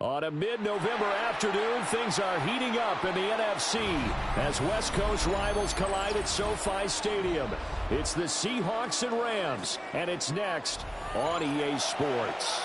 On a mid-November afternoon, things are heating up in the NFC as West Coast rivals collide at SoFi Stadium. It's the Seahawks and Rams, and it's next on EA Sports.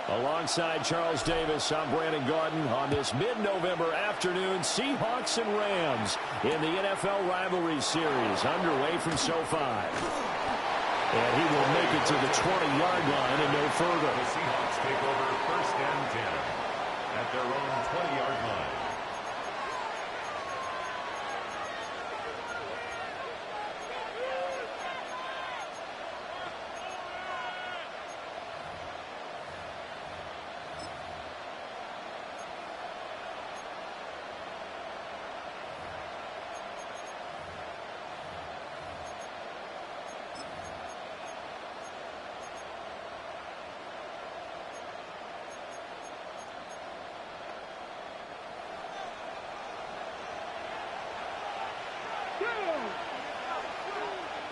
Alongside Charles Davis, I'm Brandon Gaudin on this mid-November afternoon. Seahawks and Rams in the NFL Rivalry Series underway from SoFi. And he will make it to the 20-yard line and no further. The Seahawks take over first and 10 at their own 20-yard line.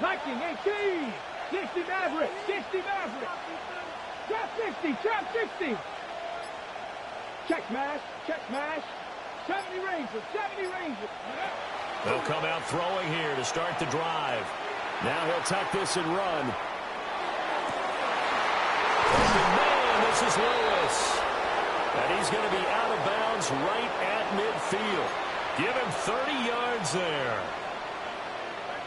Liking 18, 60 Maverick, 60 Maverick, trap 60, trap 60, check smash, 70 Rangers, 70 Rangers. They'll come out throwing here to start the drive. Now he'll tuck this and run. Man, this is Lewis. And he's going to be out of bounds right at midfield. Give him 30 yards there.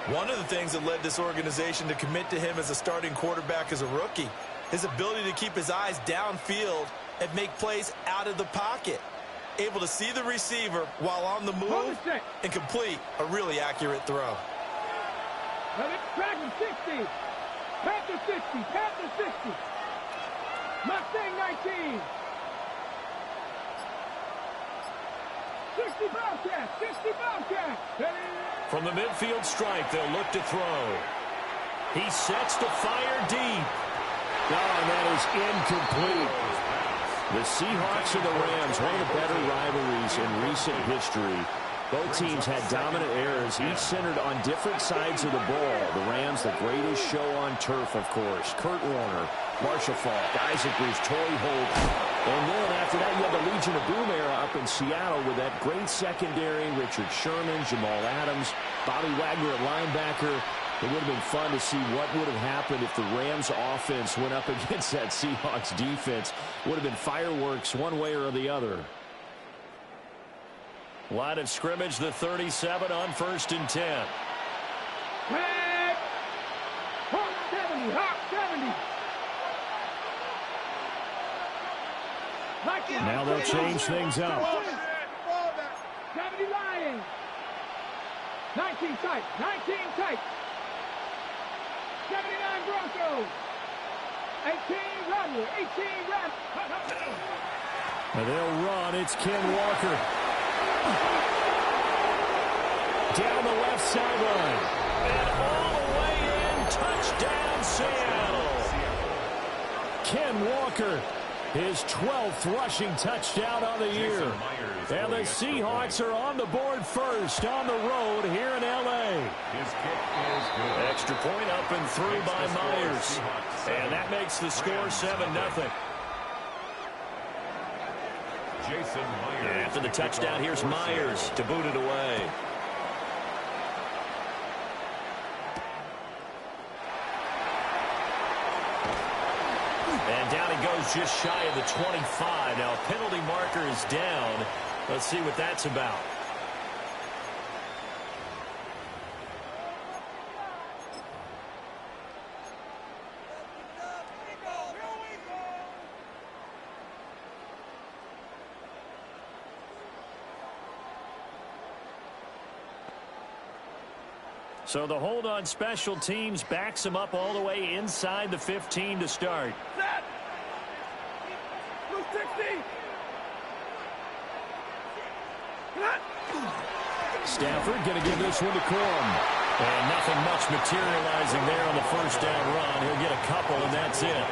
One of the things that led this organization to commit to him as a starting quarterback as a rookie, his ability to keep his eyes downfield and make plays out of the pocket. Able to see the receiver while on the move and complete a really accurate throw. Dragon 60, Panther 60, Panther 60, Mustang 19. 60 Bobcats, 60 Bobcats. From the midfield strike, they'll look to throw. He sets to fire deep. Oh, and that is incomplete. The Seahawks and the Rams, one of the better rivalries in recent history. Both teams had dominant eras, each centered on different sides of the ball. The Rams, the greatest show on turf, of course. Kurt Warner, Marshall Faulk, Isaac Bruce, Torrey Holt. And then after that, you had the Legion of Boom era up in Seattle with that great secondary, Richard Sherman, Jamal Adams, Bobby Wagner at linebacker. It would have been fun to see what would have happened if the Rams offense went up against that Seahawks defense. Would have been fireworks one way or the other. Line of scrimmage, the 37 on 1st and 10. Hawk 70, Hawk 70. Now they'll change things up. 70 Lions. 19 tight, 19 tight. 79 Broncos. 18 Rattler, 18 Rattler. And they'll run. It's Ken Walker. Down the left sideline. And all the way in. Touchdown, Seattle. Ken Walker. His 12th rushing touchdown on the year. And the Seahawks are on the board first on the road here in L.A. His kick is good. Extra point up and through by Myers. And that makes the score 7-0. Jason Myers. After the touchdown, here's Myers to boot it away. And down he goes just shy of the 25. Now a penalty marker is down. Let's see what that's about. So the hold on special teams backs him up all the way inside the 15 to start. Set. Blue 60. Stafford going to give this one to Corum. And nothing much materializing there on the first down run. He'll get a couple, and that's it.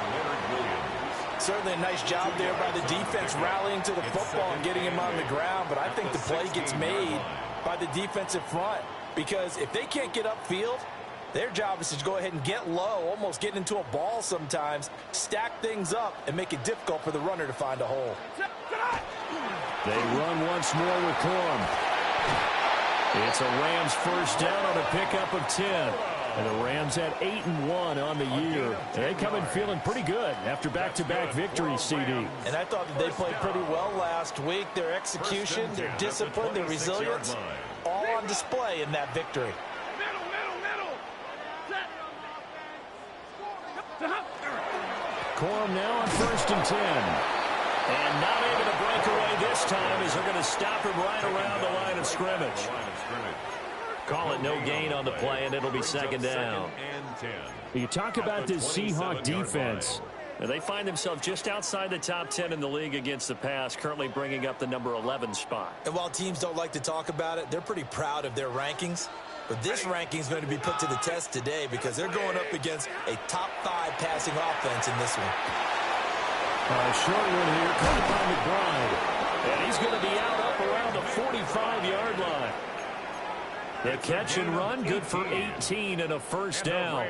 Certainly a nice job there by the defense rallying to the football and getting him on the ground, but I think the play gets made by the defensive front, because if they can't get upfield, their job is to go ahead and get low, almost get into a ball sometimes, stack things up, and make it difficult for the runner to find a hole. They run once more with Corum. It's a Rams first down on a pickup of 10. And the Rams at 8-1 on the year. They come in feeling pretty good after back-to-back victories, CD. And I thought that they played pretty well last week. Their execution, their discipline, their resilience, all on display in that victory. Corum now on 1st and 10. And not able to break away this time as they're going to stop him right around the line of scrimmage. Call it no gain on the play, and it'll be second down. You talk about this Seahawk defense. They find themselves just outside the top 10 in the league against the pass, currently bringing up the number 11 spot. And while teams don't like to talk about it, they're pretty proud of their rankings. But this ranking is going to be put to the test today because they're going up against a top 5 passing offense in this one. Short one here, caught by McBride. And he's going to be out up around the 45-yard line. The catch and run, good for 18 and a first down.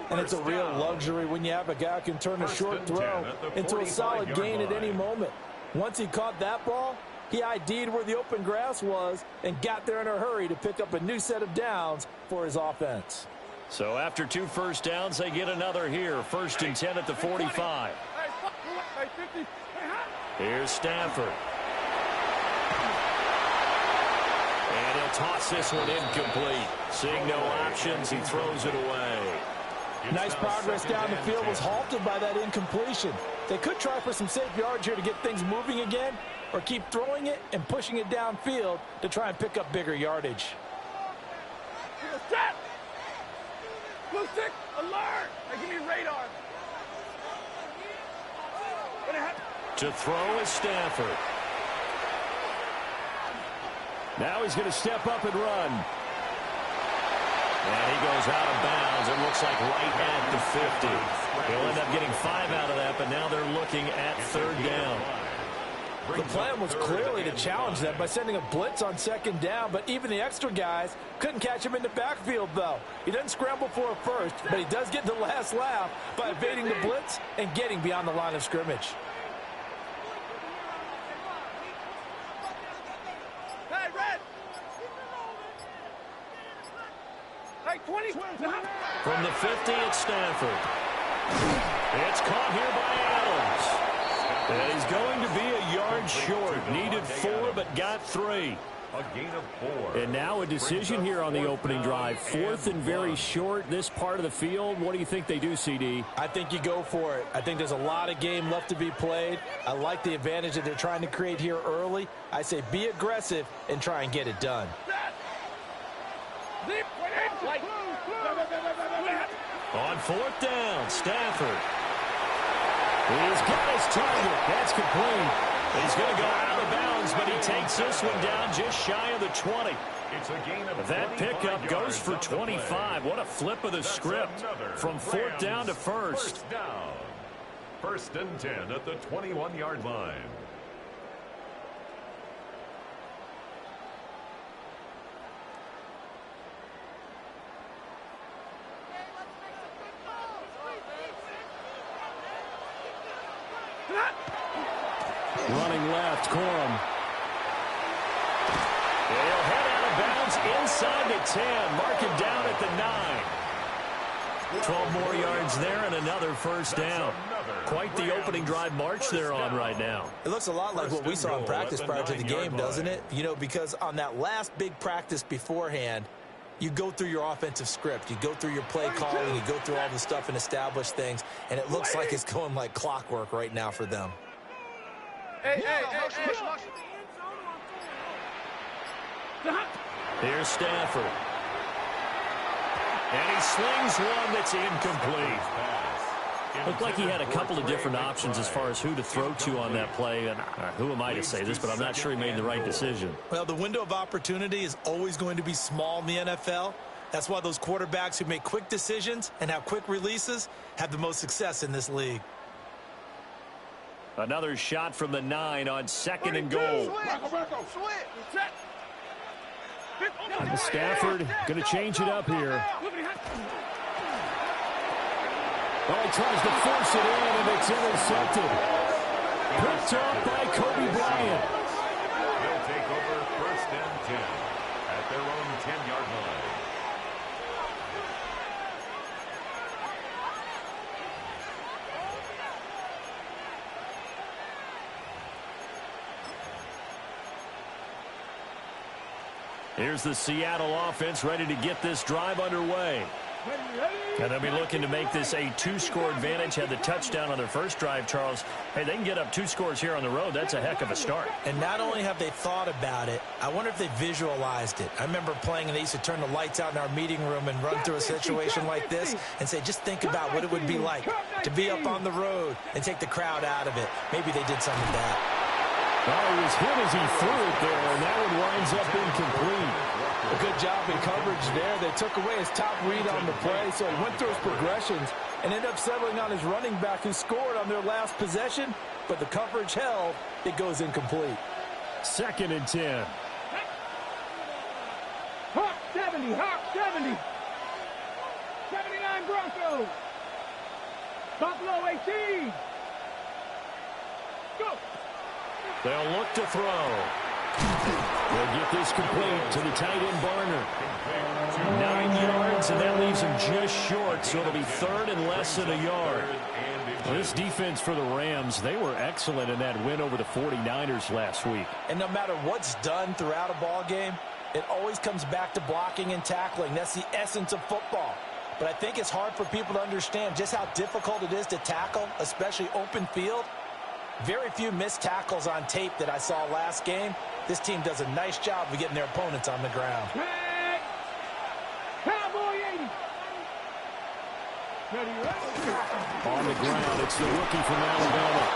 And it's a real luxury when you have a guy who can turn a short throw into a solid gain at any moment. Once he caught that ball, he ID'd where the open grass was and got there in a hurry to pick up a new set of downs for his offense. So after 2 first downs, they get another here. 1st and 10 at the 45. Here's Stafford. And he'll toss this one incomplete. Seeing no options, he throws it away. Nice progress down the field was halted by that incompletion. They could try for some safe yards here to get things moving again, or keep throwing it and pushing it downfield to try and pick up bigger yardage. Set! Blue stick, alert! Give me radar. To throw is Stafford. Now he's going to step up and run. And he goes out of bounds. It looks like right at the 50. He'll end up getting 5 out of that, but now they're looking at 3rd down. The plan was clearly to challenge them by sending a blitz on 2nd down, but even the extra guys couldn't catch him in the backfield, though. He doesn't scramble for a first, but he does get the last laugh by evading the blitz and getting beyond the line of scrimmage. Hey, Red! Hey, 20! From the 50, it's Stafford. It's caught here by Adams. And he's going to be a yard short. Needed 4, but got 3. A gain of 4. And now a decision here on the opening drive. 4th and very short, this part of the field. What do you think they do, CD? I think you go for it. I think there's a lot of game left to be played. I like the advantage that they're trying to create here early. I say be aggressive and try and get it done. On 4th down, Stafford. He's got his target. That's complete. He's going to go out of bounds, but he takes this one down just shy of the 20. It's a gain of that pickup goes for 25. What a flip of the script from 4th down to 1st. Down. 1st and 10 at the 21-yard line. Running left, Corum. He'll head out of bounds inside the 10. Mark him down at the 9. 12 more yards there and another 1st down. Quite the opening drive march they're on right now. It looks a lot like what we saw in practice prior to the game, doesn't it? You know, because on that last big practice beforehand, you go through your offensive script. You go through your play calling. You go through all the stuff and establish things. And it looks like it's going like clockwork right now for them. Hey. Here's Stafford. And he slings one that's incomplete. Looked like he had a couple of different options as far as who to throw to on that play. And who am I to say this, but I'm not sure he made the right decision. Well, the window of opportunity is always going to be small in the NFL. That's why those quarterbacks who make quick decisions and have quick releases have the most success in this league. Another shot from the 9 on 2nd and goal. And Stafford going to change it up here. Oh, he tries to force it in, and it's intercepted. Picked up by Kobe Bryant. They'll take over 1st and 10 at their own 10-yard line. Here's the Seattle offense ready to get this drive underway. And they'll be looking to make this a 2-score advantage. Had the touchdown on their first drive, Charles. Hey, they can get up 2 scores here on the road. That's a heck of a start. And not only have they thought about it, I wonder if they visualized it. I remember playing, and they used to turn the lights out in our meeting room and run through a situation like this and say, just think about what it would be like to be up on the road and take the crowd out of it. Maybe they did some of that. Well, he was hit as he threw it there, and that one winds up incomplete. A good job in coverage there. They took away his top read on the play, so he went through his progressions and ended up settling on his running back who scored on their last possession, but the coverage held. It goes incomplete. 2nd and 10. Hawk 70, Hawk 70. 79 Broncos. Buffalo 18. Go. They'll look to throw. They'll get this complete to the tight end, Barner. 9 yards, and that leaves him just short, so it'll be 3rd and less than a yard. Well, this defense for the Rams, they were excellent in that win over the 49ers last week. And no matter what's done throughout a ball game, it always comes back to blocking and tackling. That's the essence of football. But I think it's hard for people to understand just how difficult it is to tackle, especially open field. Very few missed tackles on tape that I saw last game. This team does a nice job of getting their opponents on the ground. Cowboy 80. On the ground, it's the rookie from Alabama.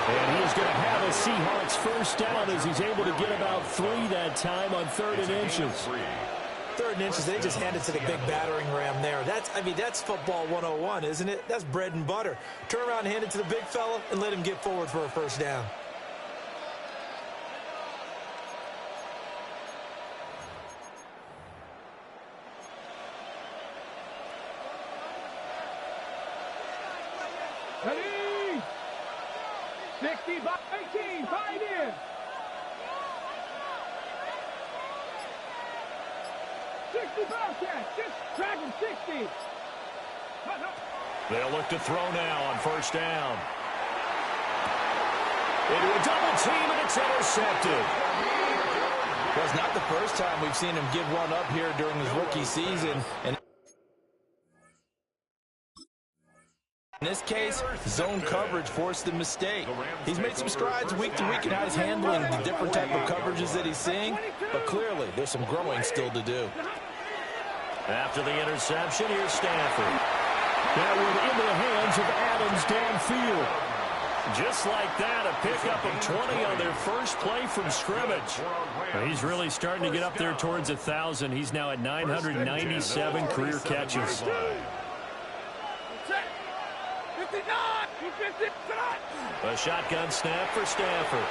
And he is going to have a Seahawks first down as he's able to get about 3 that time on 3rd and inches. 3rd and inches, they just hand it to the big battering ram there. That's football 101, isn't it? That's bread and butter. Turn around and hand it to the big fella and let him get forward for a first down. Ready? 60 by 18, 5 in. 60 Bobcats, just dragging 60. They'll look to throw now on first down. Into a double team, and it's intercepted. Well, it's not the first time we've seen him give one up here during his rookie season. And in this case, zone coverage forced the mistake. He's made some strides week to week in how he's handling the different type of coverages that he's seeing, but clearly there's some growing still to do. After the interception, here's Stafford. That one into the hands of Adams downfield. Just like that, a pickup of 20 on their first play from scrimmage. He's really starting to get up there towards 1,000. He's now at 997 career catches. A shotgun snap for Stafford.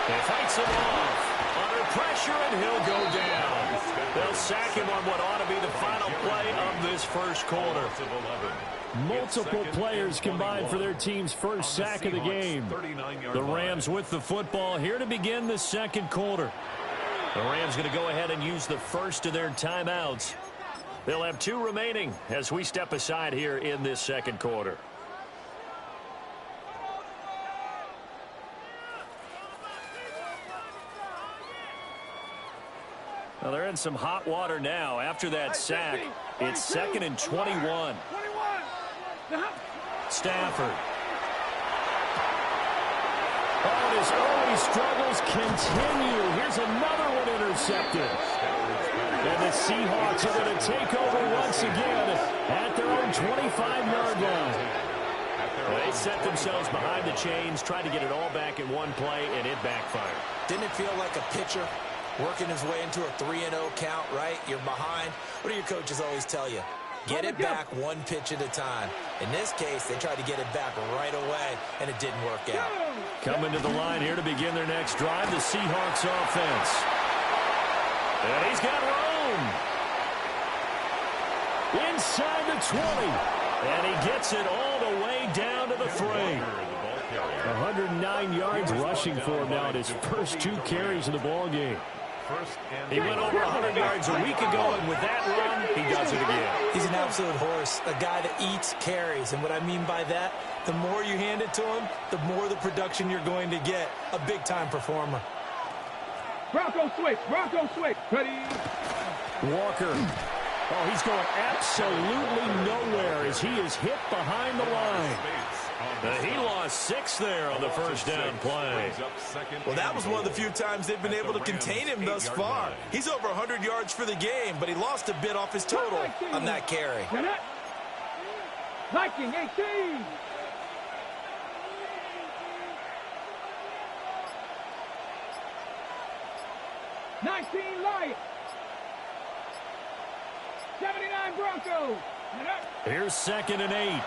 He fights him off. Under pressure, and he'll go down. They'll sack him on what ought to be the final play of this first quarter. Multiple players combined for their team's first sack of the game. The Rams with the football here to begin the second quarter. The Rams going to go ahead and use the first of their timeouts. They'll have 2 remaining as we step aside here in this second quarter. Well, they're in some hot water now. After that sack, it's 2nd and 21. Stafford. Oh, his early struggles continue. Here's another one intercepted. And the Seahawks are going to take over once again at their own 25-yard line. They set themselves behind the chains, tried to get it all back in one play, and it backfired. Didn't it feel like a pitcher working his way into a 3-0 count, right? You're behind. What do your coaches always tell you? Get it back one pitch at a time. In this case, they tried to get it back right away, and it didn't work out. Coming to the line here to begin their next drive, the Seahawks offense. And he's got room. Inside the 20. And he gets it all the way down to the 3. 109 yards rushing for him now in his first 2 carries of the ball game. He went over 100 yards a week ago, and with that run, he does it again. He's an absolute horse, a guy that eats carries. And what I mean by that, the more you hand it to him, the more the production you're going to get. A big-time performer. Bronco switch. Bronco switch. Ready. Walker. Oh, he's going absolutely nowhere as he is hit behind the line. He lost 6 there on the first down play. Well, that was one of the few times they've been able to contain him thus far. He's over 100 yards for the game, but he lost a bit off his total on that carry. Viking 18. Lions. 79 Broncos. Here's 2nd and 8.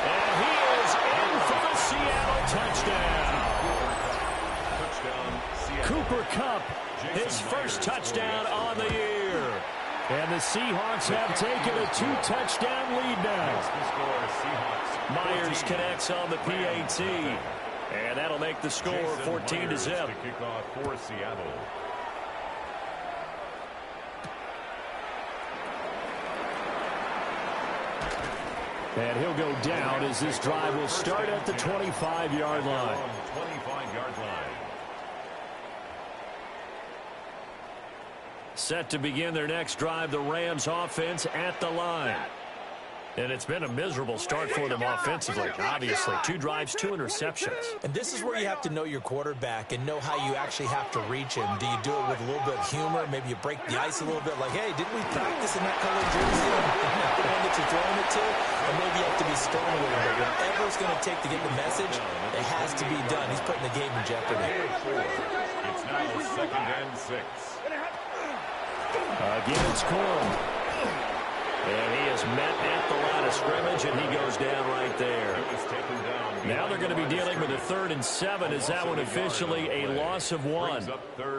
And he is in for the Seattle touchdown. Cooper Kupp, his first touchdown on the year. And the Seahawks have taken a 2-touchdown lead now. Myers connects on the PAT. And that'll make the score 14-0. Kickoff for Seattle. And he'll go down as this drive will start at the 25-yard line. 25-yard line. Set to begin their next drive, the Rams offense at the line. And it's been a miserable start for them offensively, obviously. 2 drives, 2 interceptions. And this is where you have to know your quarterback and know how you actually have to reach him. Do you do it with a little bit of humor? Maybe you break the ice a little bit, like, hey, didn't we practice in that colored jersey? The one that you're throwing it to? And maybe you have to be stern with him. But whatever it's going to take to get the message, it has to be done. He's putting the game in jeopardy. It's now 2nd and 6. Again, it's Corum. And he is met at the line of scrimmage, and he goes down right there. Now they're going to be dealing with a 3rd and 7. Is that one officially a loss of 1?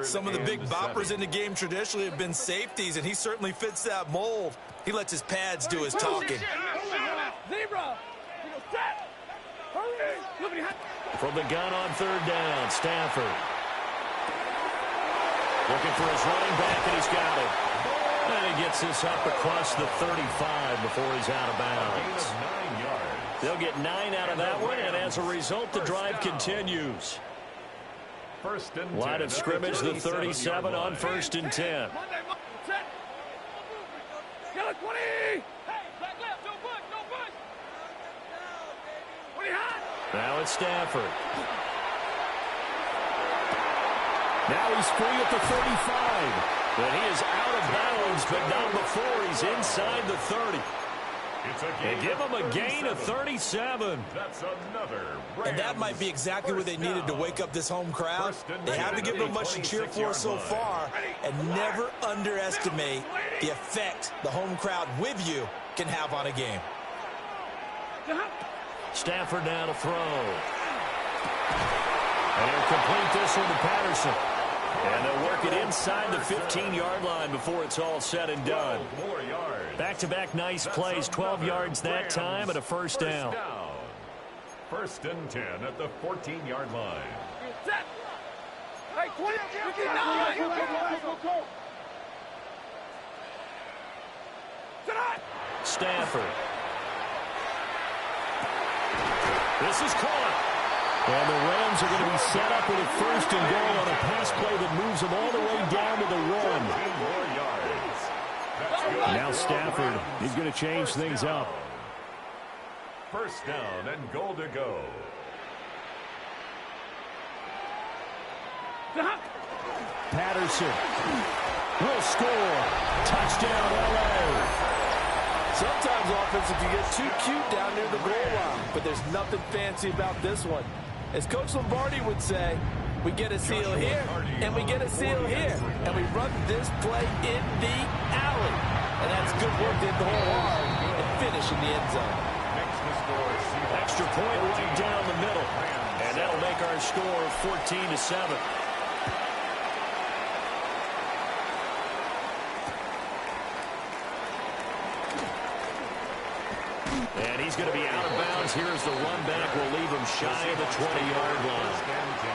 Some of the big boppers in the game traditionally have been safeties, and he certainly fits that mold. He lets his pads do his talking. Zebra. From the gun on 3rd down, Stafford. Looking for his running back, and he's got it. And he gets this up across the 35 before he's out of bounds. They'll get 9 out of that one, and as a result, the drive continues. Line of scrimmage, the 37 on 1st and 10. Now it's Stafford. Now he's free at the 35. And he is out of bounds, but not before he's inside the 30. And give him a gain of 37. That's another. And that might be exactly what they needed to wake up this home crowd. They haven't given them much to cheer for so far. And never underestimate the effect the home crowd with you can have on a game. Stafford now to throw. And he'll complete this one to Patterson. And they'll work it inside the 15-yard line before it's all said and done. Back-to-back nice plays, 12 yards that time and a first down. 1st and 10 at the 14-yard line. Stafford. This is caught. And the Rams are going to be set up with a 1st and goal on a pass play that moves them all the way down to the 1. Now Stafford is going to change things up. 1st down and goal to go. Patterson will score. Touchdown, L.A. Sometimes offensive can get too cute down near the goal line, but there's nothing fancy about this one. As Coach Lombardi would say, we get a seal here, and we get a seal here, and we run this play in the alley. And that's good work to hit the hole hard and finish in the end zone. Extra point right down the middle, and that'll make our score 14-7. And he's going to be out of bounds. Here as the run back will leave him shy of the 20-yard line. First and 10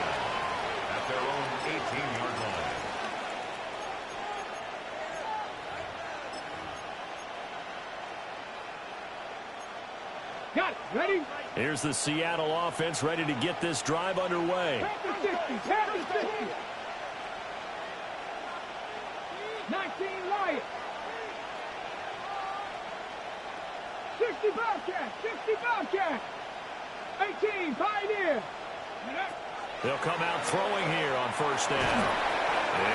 at their own 18-yard line. Got it. Ready? Here's the Seattle offense ready to get this drive underway. Pass the 60. Pass the 60. 19 Lions. 60 Bobcats. 60 Bobcats. 18 Pioneer. They'll come out throwing here on first down.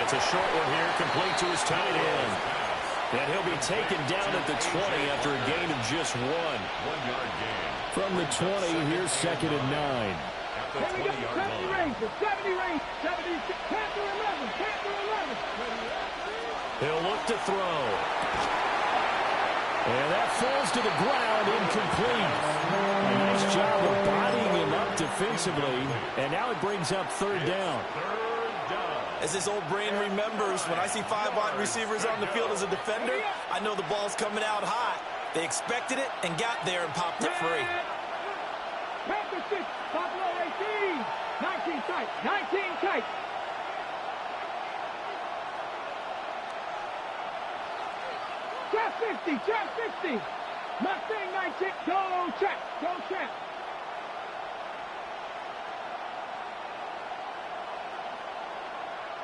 It's a short one here, complete to his tight end. And he'll be taken down at the 20 after a gain of just 1. 1-yard gain. From the 20, here's 2nd and 9. At the 20-yard 70 line. range. 70 range. 76. Panther 11. Panther 11. He'll look to throw. And that falls to the ground, incomplete. A nice job of bodying him up defensively. And now it brings up 3rd down. As his old brain remembers, when I see 5 wide receivers on the field as a defender, I know the ball's coming out hot. They expected it and got there and popped it free. Panther 6. Buffalo 18. 19 tight. 19 tight. Trap 50. Trap 50. Mustang 19. Go trap. Go trap.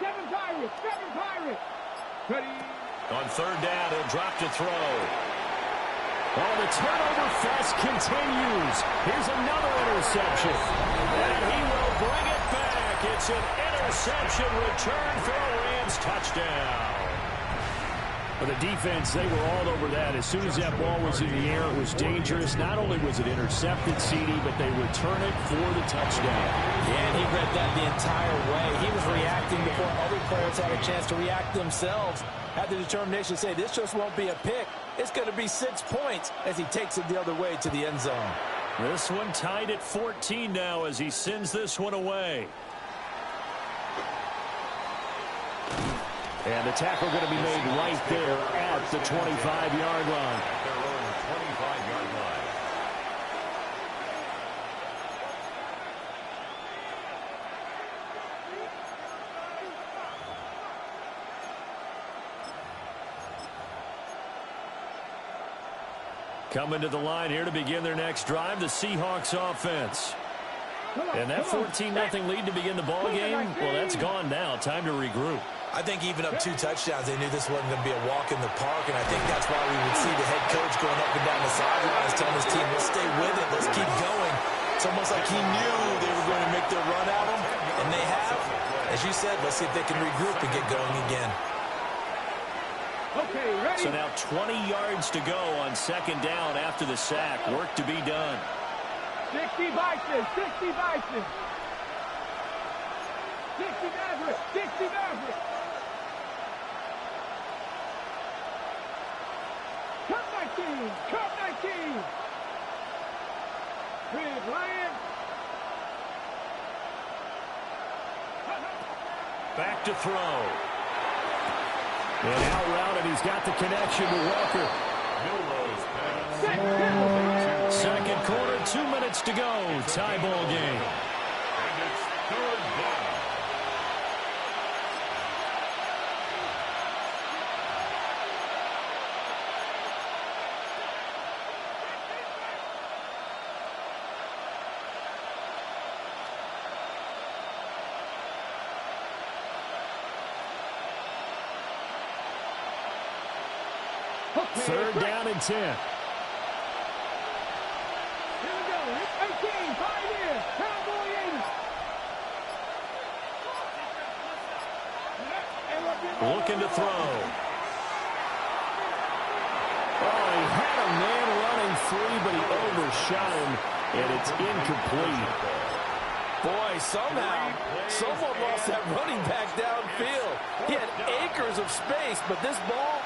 Seven Pirates. Ready. On 3rd down, he'll drop to throw. Oh, the turnover fest continues. Here's another interception. And he will bring it back. It's an interception return for a Rams touchdown. For the defense, they were all over that. As soon as that ball was in the air, it was dangerous. Not only was it intercepted, CD, but they return it for the touchdown. Yeah, and he read that the entire way. He was reacting before other players had a chance to react themselves. Had the determination to say, this just won't be a pick. It's going to be 6 points as he takes it the other way to the end zone. This one tied at 14 now as he sends this one away. And the tackle going to be made right there at the 25-yard line. At their own 25-yard line. Coming to the line here to begin their next drive, the Seahawks offense. And that 14-0 lead to begin the ball game, well, that's gone now. Time to regroup. I think even up 2 touchdowns, they knew this wasn't going to be a walk in the park, and I think that's why we would see the head coach going up and down the sidelines telling his team, let's stay with it, let's keep going. It's almost like he knew they were going to make their run at him, and they have. As you said, let's see if they can regroup and get going again. Okay, ready. So now 20 yards to go on 2nd down after the sack. Work to be done. 60 Bison. 60 Bison. 60 Maverick. 60 Maverick. Cup 19. Cup 19. Big Lion. Back to throw. And out route, and he's got the connection to Walker. Milrose pass. 2nd quarter, 2 minutes to go. Tie ball game. And it's 3rd down. Okay, 3rd down and 10. Here we go. 18. Pioneer. Cowboy 80. Looking to throw. Oh, he had a man running free, but he overshot him, and it's incomplete. Boy, somehow, someone lost that running back downfield. He had acres of space, but this ball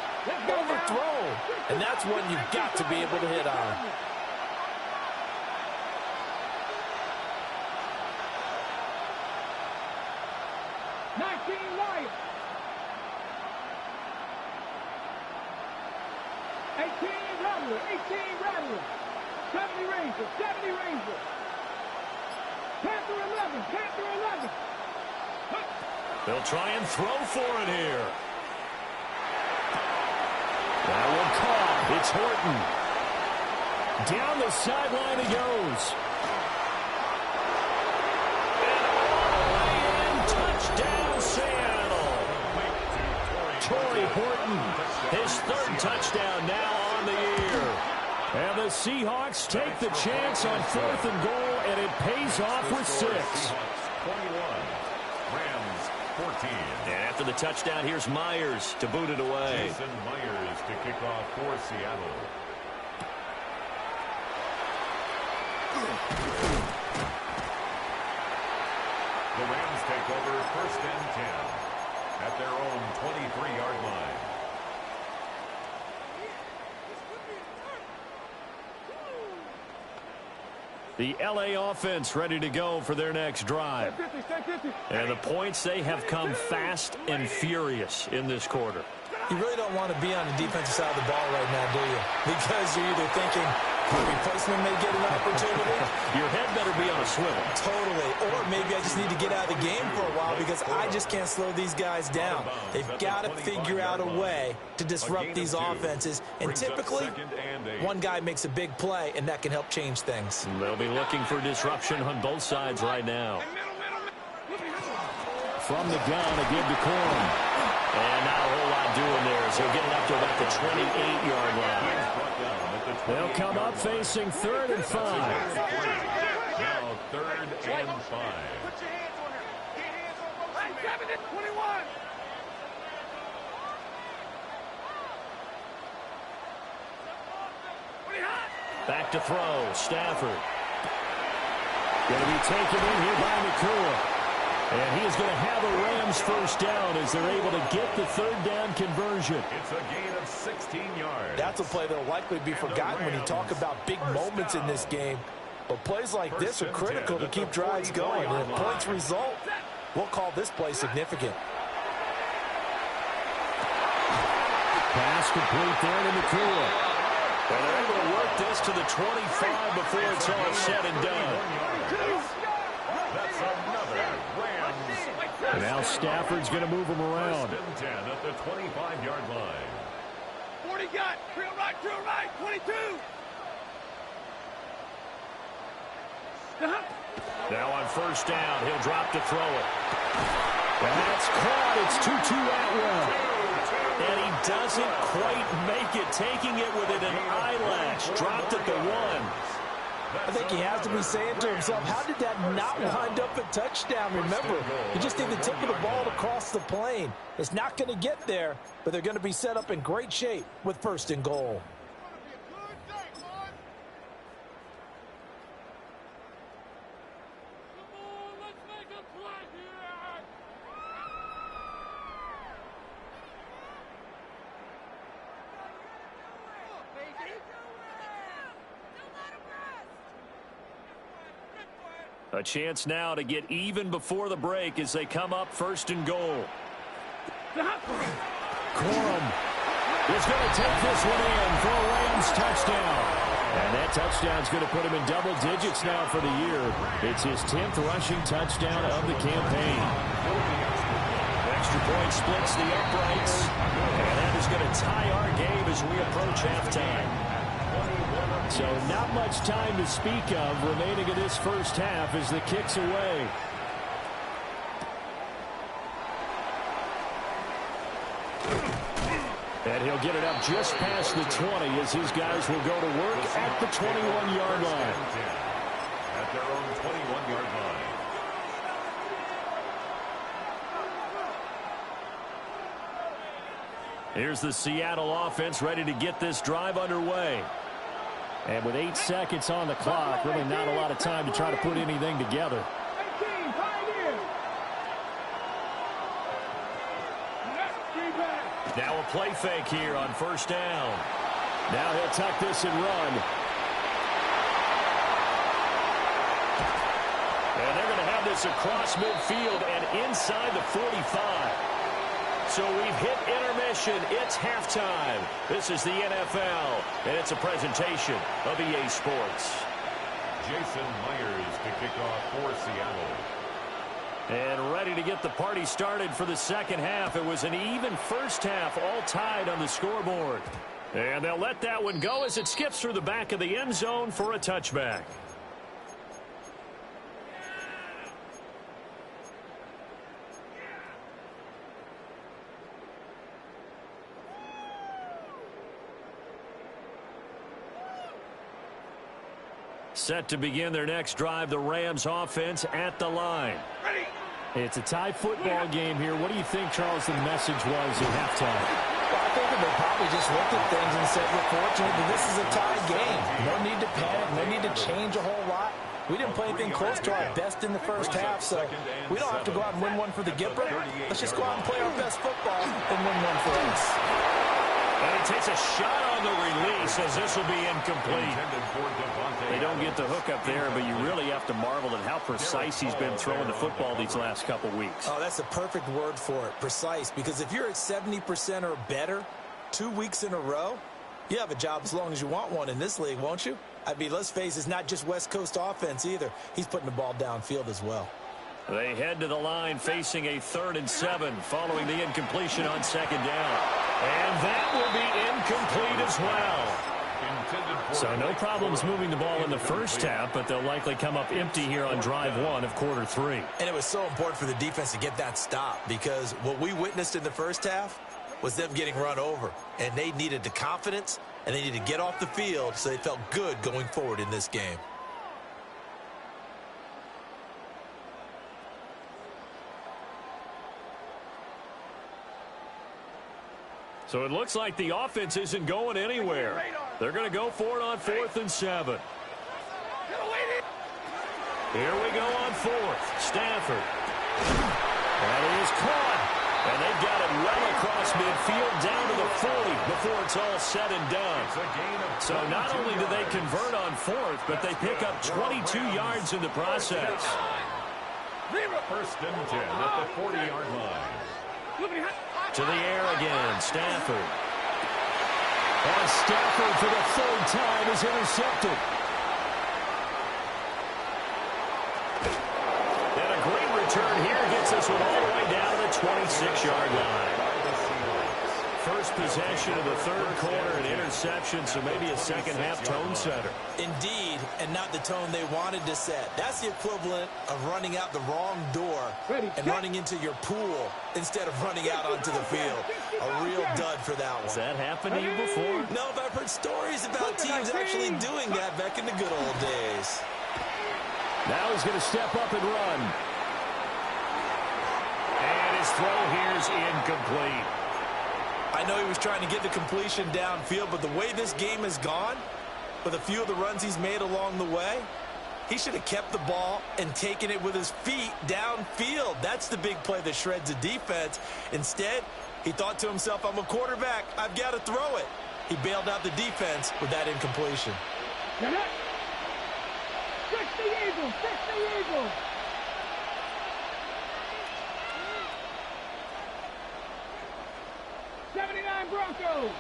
overthrown. And that's one you've got to be able to hit on. Lions. 18 Rattler. 18 Rattler. 70 Rangers, 70 Rangers. Panther 11, Panther 11. They'll try and throw for it here. That one caught. It's Horton. Down the sideline he goes. And all the way in. Touchdown, Seattle. Torrey Horton, his third touchdown now on the year. And the Seahawks take the chance on 4th and goal, and it pays off with 6. 21. Rams 14. And after the touchdown, here's Myers to boot it away. Jason Myers to kick off for Seattle. The Rams take over 1st and 10 at their own 23-yard line. The LA offense ready to go for their next drive. And the points, they have come fast and furious in this quarter. You really don't want to be on the defensive side of the ball right now, do you? Because you're either thinking, my replacement may get an opportunity. Your head better be on a swivel. Totally. Or maybe I just need to get out of the game for a while because I just can't slow these guys down. They've got to figure out a way to disrupt these offenses. And typically, one guy makes a big play, and that can help change things. They'll be looking for disruption on both sides right now. From the gun, a give to Corum. And not a whole lot doing there as he'll get it up to about the 28-yard line. They'll come up facing 3rd and 5. Now 3rd and 5. Put your hands on her. Get hands on motion, man. 7 and 21. Back to throw. Stafford. Going to be taken in here by Nakua. And he is going to have a Rams first down as they're able to get the 3rd down conversion. It's a gain of 16 yards. That's a play that will likely be forgotten when you talk about big moments in this game. But plays like this are critical to keep drives going. And if points result, we'll call this play significant. Pass complete there to Nakua. And they're able to work this to the 25 before it's all said and done. That's another Rams. And now Stafford's going to move him around. 1st and 10 at the 25-yard line. 40 got. Drill right, 22. Now on 1st down, he'll drop to throw it. And that's caught. It's Tutu Atwell. And he doesn't quite make it, taking it within an eyelash. Dropped at the 1. I think he has to be saying to himself, how did that not wind up a touchdown? Remember, you just need the tip of the ball to cross the plane. It's not going to get there, but they're going to be set up in great shape with 1st and goal. A chance now to get even before the break as they come up 1st and goal. Corum is going to take this one in for a Rams touchdown. And that touchdown's going to put him in double digits now for the year. It's his 10th rushing touchdown of the campaign. Extra point splits the uprights. And that is going to tie our game as we approach halftime. So not much time to speak of remaining in this first half as the kick's away. And he'll get it up just past the 20 as his guys will go to work at the 21-yard line. At their own 21-yard line. Here's the Seattle offense ready to get this drive underway. And with 8 seconds on the clock, really not a lot of time to try to put anything together. 18, Pioneers. Now a play fake here on 1st down. Now he'll tuck this and run. And they're going to have this across midfield and inside the 45. So we've hit intermission. It's halftime. This is the NFL, and it's a presentation of EA Sports. Jason Myers to kick off for Seattle. And ready to get the party started for the second half. It was an even first half, all tied on the scoreboard. And they'll let that one go as it skips through the back of the end zone for a touchback. Set to begin their next drive, the Rams offense at the line. Ready. It's a tie football game here. What do you think, Charles, the message was at halftime? Well, I think they probably just looked at things and said, we're fortunate that this is a tie game. No need to panic. No need to change a whole lot. We didn't play anything close to our best in the first half, so we don't have to go out and win one for the Gipper. Let's just go out and play our best football and win one for us. And he takes a shot on the release as this will be incomplete. They don't get the hook up there, but you really have to marvel at how precise he's been throwing the football these last couple weeks. Oh, that's the perfect word for it, precise, because if you're at 70% or better 2 weeks in a row, you have a job as long as you want one in this league, won't you? I mean, let's face it, it's not just West Coast offense either. He's putting the ball downfield as well. They head to the line facing a 3rd and 7 following the incompletion on second down. And that will be incomplete as well. So no problems moving the ball in the first half, but they'll likely come up empty here on drive 1 of quarter 3. And it was so important for the defense to get that stop because what we witnessed in the first half was them getting run over. And they needed the confidence, and they needed to get off the field so they felt good going forward in this game. So it looks like the offense isn't going anywhere. They're going to go for it on 4th and 7. Here we go on 4th. Stafford. That is caught. And they've got it well across midfield down to the 40 before it's all said and done. So not only do they convert on 4th, but they pick up 22 yards in the process. 1st and 10 at the 40-yard line. To the air again, Stafford. And Stafford for the 3rd time is intercepted. And a great return here gets us one all the way down to the 26-yard line. First possession of the 3rd quarter, an interception, so maybe a second-half tone setter. Indeed, and not the tone they wanted to set. That's the equivalent of running out the wrong door and running into your pool instead of running out onto the field. A real dud for that one. Has that happened to you before? No, but I've heard stories about teams actually doing that back in the good old days. Now he's going to step up and run. And his throw here is incomplete. I know he was trying to get the completion downfield, but the way this game has gone, with a few of the runs he's made along the way, he should have kept the ball and taken it with his feet downfield. That's the big play that shreds the defense. Instead, he thought to himself, I'm a quarterback. I've got to throw it. He bailed out the defense with that incompletion. Fix the Eagles! Fix the Eagles! '79 Broncos!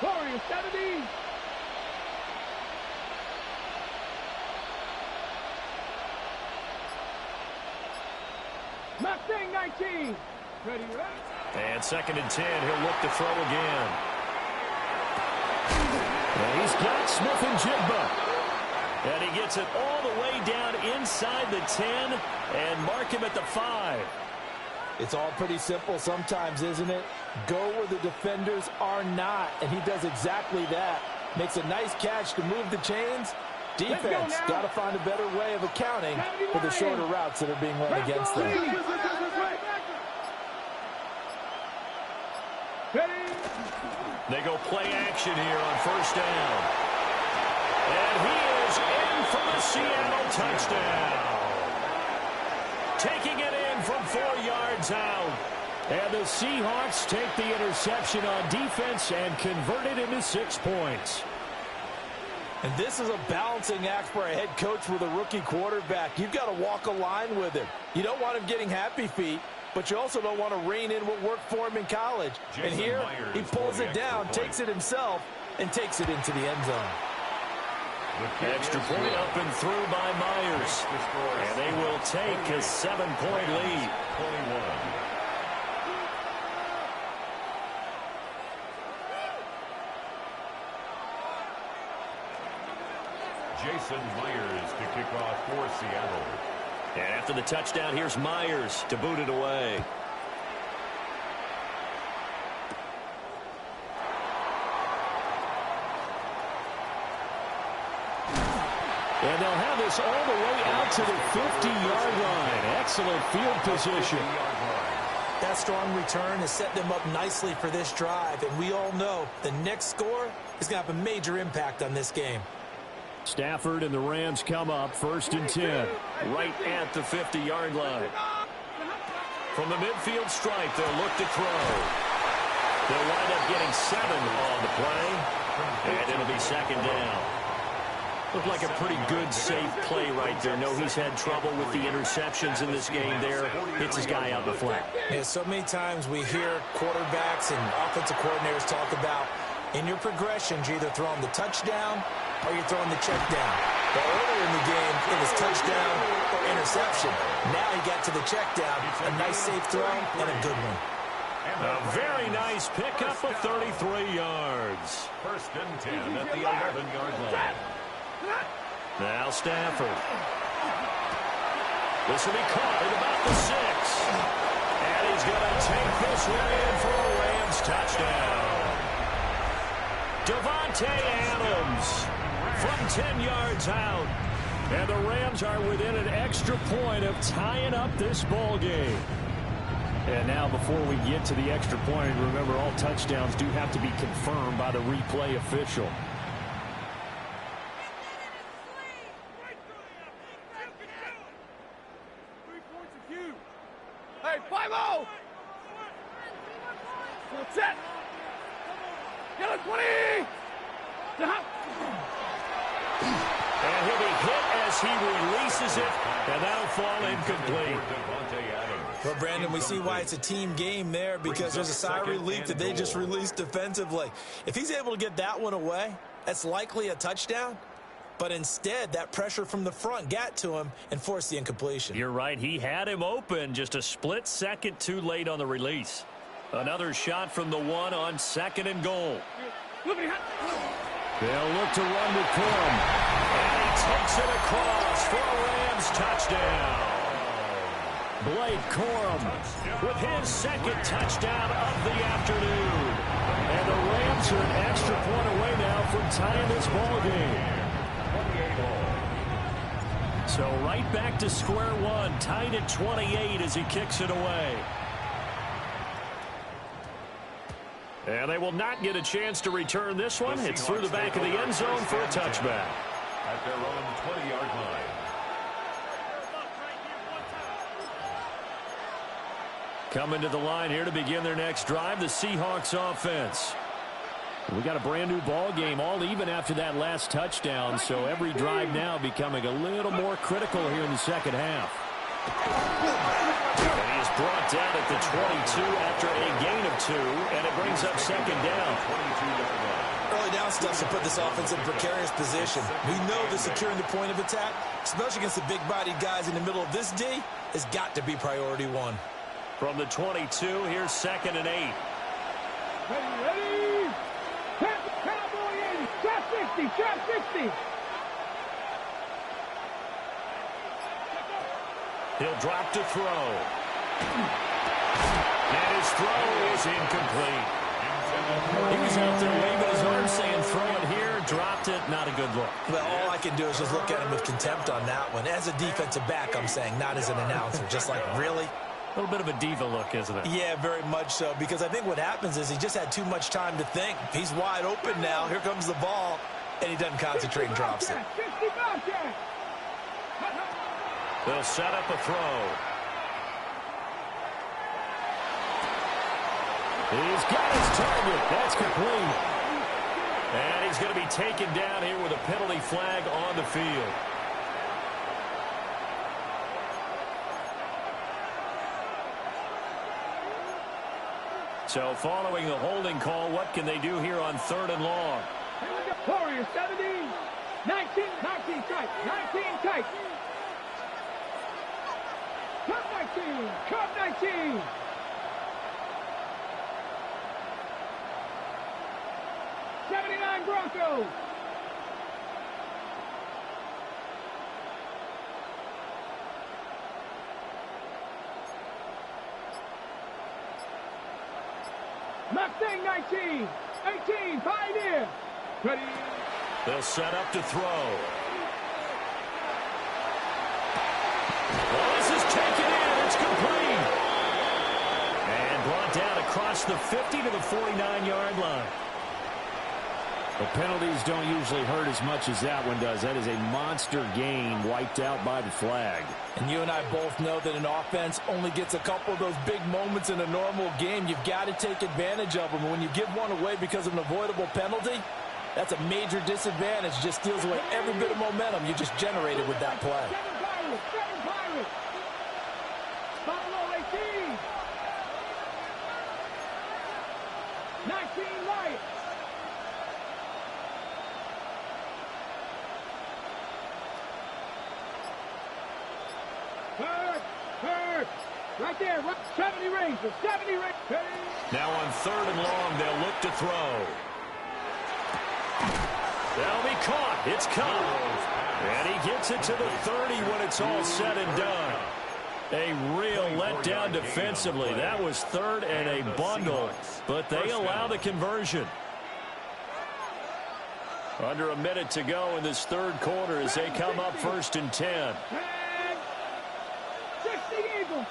Warriors 70! Mustang 19! Ready, right? And 2nd and 10, he'll look to throw again. And he's got Smith and Jigba. And he gets it all the way down inside the 10 and mark him at the 5. It's all pretty simple sometimes, isn't it? Go where the defenders are not, and he does exactly that. Makes a nice catch to move the chains. Defense got to find a better way of accounting for the shorter routes that are being run against them. They go play action here on 1st down. And he is in for the Seattle touchdown. Taking it in from 4 yards out. And the Seahawks take the interception on defense and convert it into 6 points. And this is a balancing act for a head coach with a rookie quarterback. You've got to walk a line with him. You don't want him getting happy feet. but you also don't want to rein in what worked for him in college. And here, he pulls it down, takes it himself, and takes it into the end zone. Extra point up and through by Myers. And they will take a 7-point lead. 21. Jason Myers to kick off for Seattle. And after the touchdown, here's Myers to boot it away. And they'll have this all the way out to the 50-yard line. Excellent field position. That strong return has set them up nicely for this drive, and we all know the next score is going to have a major impact on this game. Stafford and the Rams come up 1st and 10, right at the 50-yard line. From the midfield stripe, they'll look to throw. They'll wind up getting 7 on the play, and it'll be 2nd down. Looked like a pretty good, safe play right there. No, he's had trouble with the interceptions in this game there. Hits his guy out in the flat. Yeah, so many times we hear quarterbacks and offensive coordinators talk about in your progressions, you're either throwing the touchdown or you're throwing the check down. But earlier in the game, it was touchdown or interception. Now he got to the check down. A nice, safe throw and a good one. A very nice pickup of 33 yards. 1st and 10 at the 11-yard line. Now Stafford. This will be caught at about the 6. And he's going to take this one in for a Rams touchdown. Devontae Adams from 10 yards out. And the Rams are within an extra point of tying up this ball game. And now before we get to the extra point, remember all touchdowns do have to be confirmed by the replay official. Hey, 5-0! Set! Get it, 20! And he'll be hit as he releases it, and that'll fall incomplete. Well, Brandon, we see why it's a team game there, because there's a sigh of relief that they just released defensively. If he's able to get that one away, that's likely a touchdown. But instead, that pressure from the front got to him and forced the incompletion. You're right. He had him open, just a split second too late on the release. Another shot from the 1 on 2nd and goal. They'll look to run with Corum. And he takes it across for a Rams touchdown. Blake Corum with his 2nd touchdown of the afternoon. And the Rams are an extra point away now from tying this ball game. So right back to square one, tied at 28 as he kicks it away. And they will not get a chance to return this one. It's through the back of the end zone for a touchback. At their own 20-yard line. Coming to the line here to begin their next drive, the Seahawks offense. We got a brand new ball game, all even after that last touchdown, so every drive now becoming a little more critical here in the second half. And he is brought down at the 22 after a gain of 2, and it brings up 2nd down. Early down stuff to put this offense in a precarious position. We know that securing the point of attack, especially against the big-bodied guys in the middle of this D, has got to be priority 1. From the 22, here's 2nd and 8. Ready? Cowboy in! Trap 60! Trap 60! He'll drop to throw. And his throw is incomplete. He was out there waving his arm saying throw it here, dropped it, not a good look. Well, all I can do is just look at him with contempt on that one. As a defensive back, I'm saying, not as an announcer. Just like, really? A little bit of a diva look, isn't it? Yeah, very much so, because I think what happens is he just had too much time to think. He's wide open now. Here comes the ball, and he doesn't concentrate and drops it. They'll set up a throw. He's got his target. That's complete. And he's going to be taken down here with a penalty flag on the field. So following the holding call, what can they do here on 3rd and long? Warriors 17, 19 tight, 19 tight. Cup 19. 79 Broncos. Mustang 19, 18, Pioneer. Ready. They'll set up to throw. Well, this is taken in. It's complete. And brought down across the 50 to the 49-yard line. The penalties don't usually hurt as much as that one does. That is a monster gain wiped out by the flag. And you and I both know that an offense only gets a couple of those big moments in a normal game. You've got to take advantage of them. When you give one away because of an avoidable penalty, that's a major disadvantage. Just steals away every bit of momentum you just generated with that play. 7 Pirates. Buffalo 18. 19 Lions. Third. Right there. 70 Rangers. 70 Rangers. Now on 3rd and long, they'll look to throw. That'll be caught. It's caught. And he gets it to the 30 when it's all said and done. A real letdown defensively. That was 3rd and a bundle, but they allow the conversion. Under a minute to go in this 3rd quarter as they come up 1st and 10. 60 Eagles.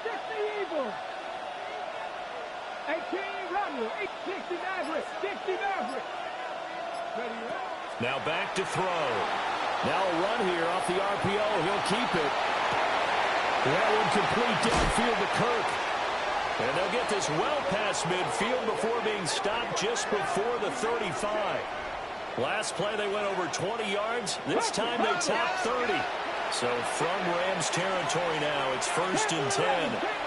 18 Rumble. 60 Maverick. 60 Maverick. Now back to throw. Now a run here off the RPO. He'll keep it. That one complete downfield to Kirk. And they'll get this well past midfield before being stopped just before the 35. Last play they went over 20 yards. This time they topped 30. So from Rams territory now, it's 1st and 10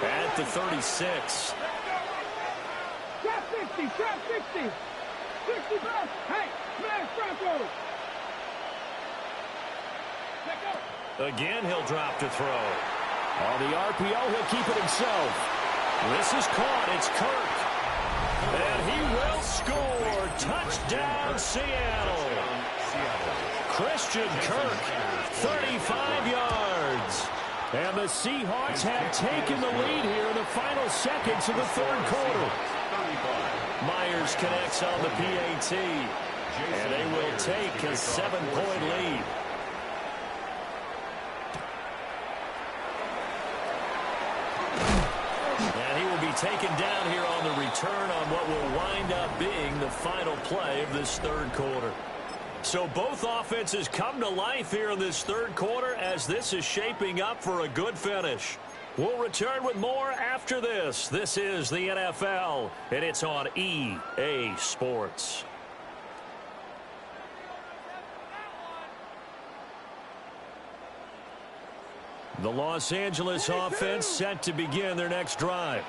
at the 36. Trap 60. 60 plus. Hey, smash Broncos. Again, he'll drop to throw. On the RPO, he'll keep it himself. This is caught. It's Kirk. And he will score. Touchdown, Seattle. Christian Kirk, 35 yards. And the Seahawks have taken the lead here in the final seconds of the 3rd quarter. Myers connects on the PAT. And they will take a 7-point lead. And he will be taken down here on the return on what will wind up being the final play of this 3rd quarter. So both offenses come to life here in this 3rd quarter as this is shaping up for a good finish. We'll return with more after this. This is the NFL, and it's on EA Sports. The Los Angeles offense set to begin their next drive.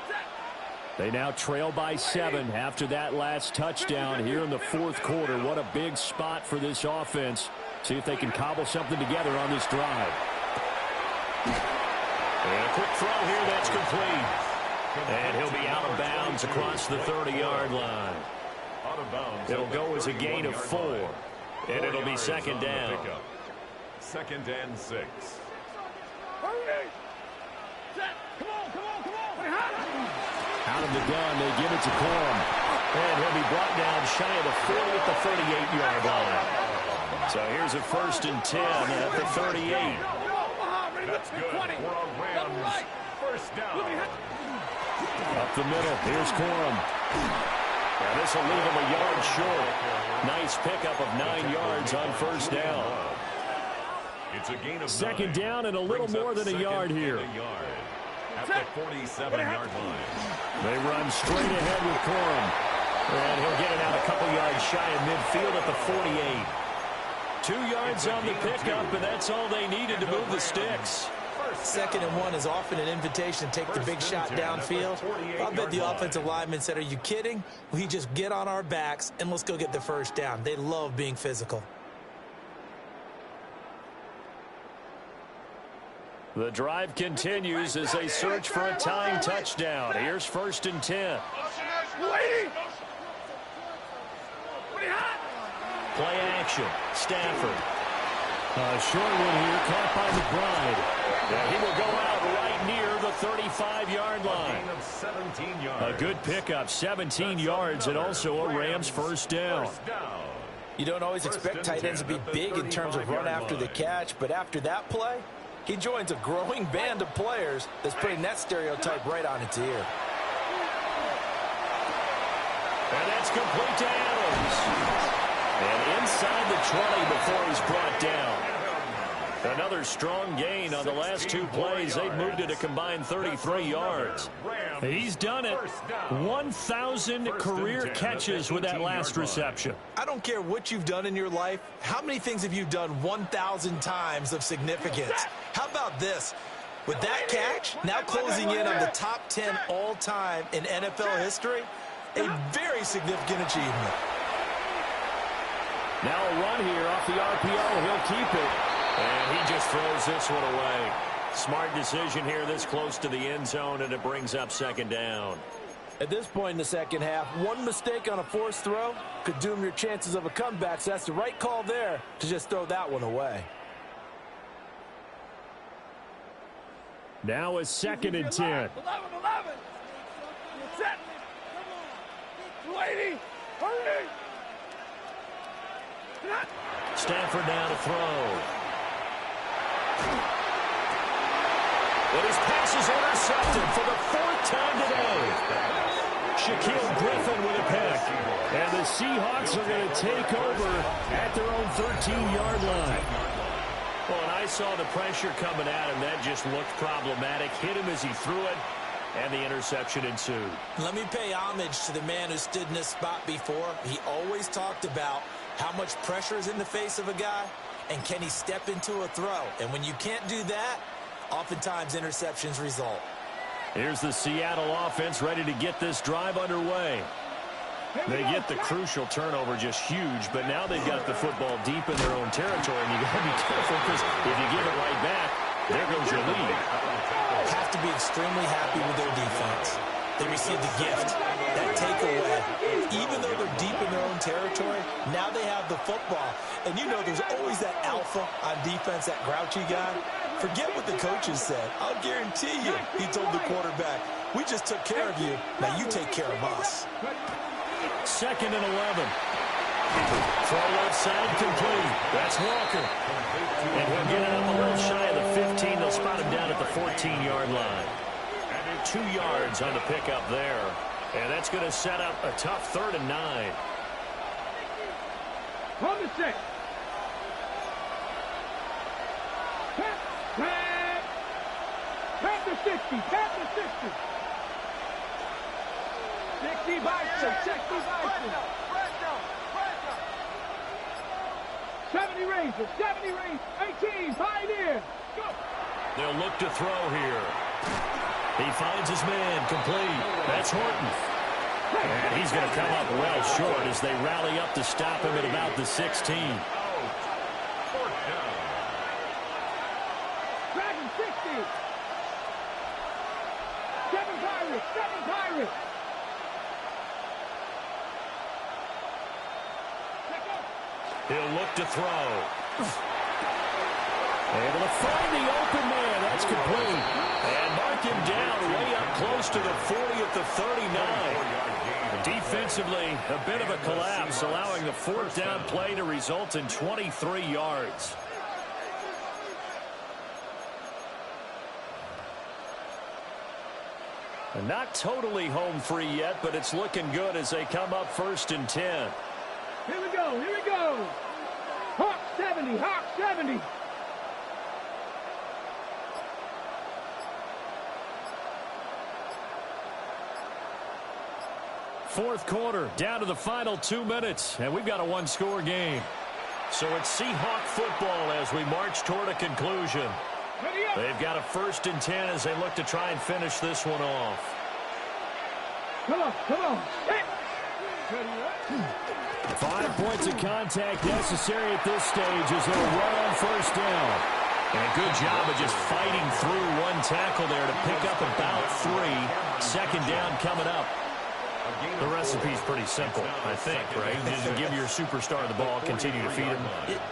They now trail by 7 after that last touchdown here in the 4th quarter. What a big spot for this offense. See if they can cobble something together on this drive. And a quick throw here that's complete. And he'll be out of bounds across the 30-yard line. It'll go as a gain of 4. And it'll be 2nd down. 2nd and 6. Out of the gun, they give it to Corum. And he'll be brought down shy of the 40 at the 38-yard line. So here's a 1st and 10 at the 38. That's good for a Rams 1st down. Up the middle, here's Corum. And this will leave him a yard short. Nice pickup of 9 yards on 1st down. It's a gain of 2nd down and a little more than a yard here. At the 47-yard line. They run straight ahead with Corum. And he'll get it out a couple yards shy of midfield at the 48. 2 yards on the pickup, and that's all they needed to move the sticks. 2nd and 1 is often an invitation to take the big shot downfield. I bet the offensive lineman said, are you kidding? We just get on our backs and let's go get the first down. They love being physical. The drive continues as they search for a tying touchdown. Here's 1st and 10. Play action. Stafford. A short one here, caught by McBride. And he will go out right near the 35-yard line. A good pickup, 17 yards, and also a Rams first down. You don't always expect tight ends to be big in terms of run after the catch, but after that play, he joins a growing band of players that's putting that stereotype right on its ear. And that's complete to Adams. And inside the 20 before he's brought down. Another strong gain on the last 2 plays. They've moved it a combined 33 yards. He's done it. 1,000 career catches with that last reception. I don't care what you've done in your life. How many things have you done 1,000 times of significance? How about this? With that catch, now closing in on the top 10 all-time in NFL history, a very significant achievement. Now a run here off the RPO. He'll keep it. And he just throws this one away. Smart decision here this close to the end zone, and it brings up 2nd down. At this point in the second half, one mistake on a forced throw could doom your chances of a comeback, so that's the right call there to just throw that one away. Now a 2nd and 10. 11. Set. 280. Hurry. Stafford now to throw. But his pass is intercepted for the 4th time today. Shaquille Griffin with a pick. And the Seahawks are going to take over at their own 13-yard line. Well, and I saw the pressure coming at him. That just looked problematic. Hit him as he threw it, and the interception ensued. Let me pay homage to the man who stood in this spot before. He always talked about how much pressure is in the face of a guy, and can he step into a throw? And when you can't do that, oftentimes interceptions result. Here's the Seattle offense ready to get this drive underway. They get the crucial turnover, just huge, but now they've got the football deep in their own territory, and you got to be careful because if you give it right back, there goes your lead. Have to be extremely happy with their defense. They received the gift, that takeaway. Even though they're deep in their own territory, now they have the football. And you know there's always that alpha on defense, that grouchy guy. Forget what the coaches said. I'll guarantee you, he told the quarterback, we just took care of you. Now you take care of us. 2nd and 11. Throw left side complete. That's Walker. And he'll get out a little shy of the 15. They'll spot him down at the 14-yard line. 2 yards on the pickup there. And that's going to set up a tough 3rd and 9. On the 6. Tap the 60. Tap the 60. 60 Bison. 60 Bison. 70 Rangers. 70 Rangers. 18 Pioneers. Go. They'll look to throw here. He finds his man complete. That's Horton. And he's going to come up well short as they rally up to stop him at about the 16. Dragon 60. 7 Pirates. 7 Pirates. He'll look to throw. Able to find the open man. That's complete. And mark him down way up close to the 40 at the 39. Defensively, a bit of a collapse, allowing the 4th down play to result in 23 yards. And not totally home free yet, but it's looking good as they come up 1st and 10. Here we go. Here we go. Hawk 70. Hawk 70. Fourth quarter, down to the final 2 minutes, and we've got a one-score game. So it's Seahawk football as we march toward a conclusion. They've got a 1st and 10 as they look to try and finish this one off. Come on, come on. Hey. 5 points of contact necessary at this stage as they'll run on 1st down. And a good job of just fighting through one tackle there to pick up about 3. 2nd down coming up. The recipe's pretty simple, I think, right? Just give your superstar the ball, continue to feed him.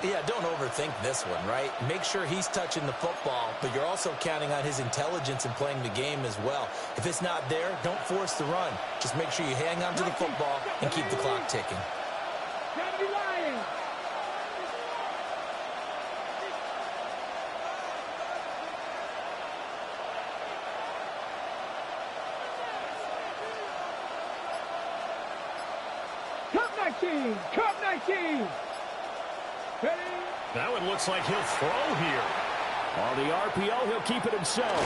Yeah, don't overthink this one, right? Make sure he's touching the football, but you're also counting on his intelligence in playing the game as well. If it's not there, don't force the run. Just make sure you hang on to the football and keep the clock ticking. Cup 19. Ready? Now it looks like he'll throw here. On the RPO, he'll keep it himself.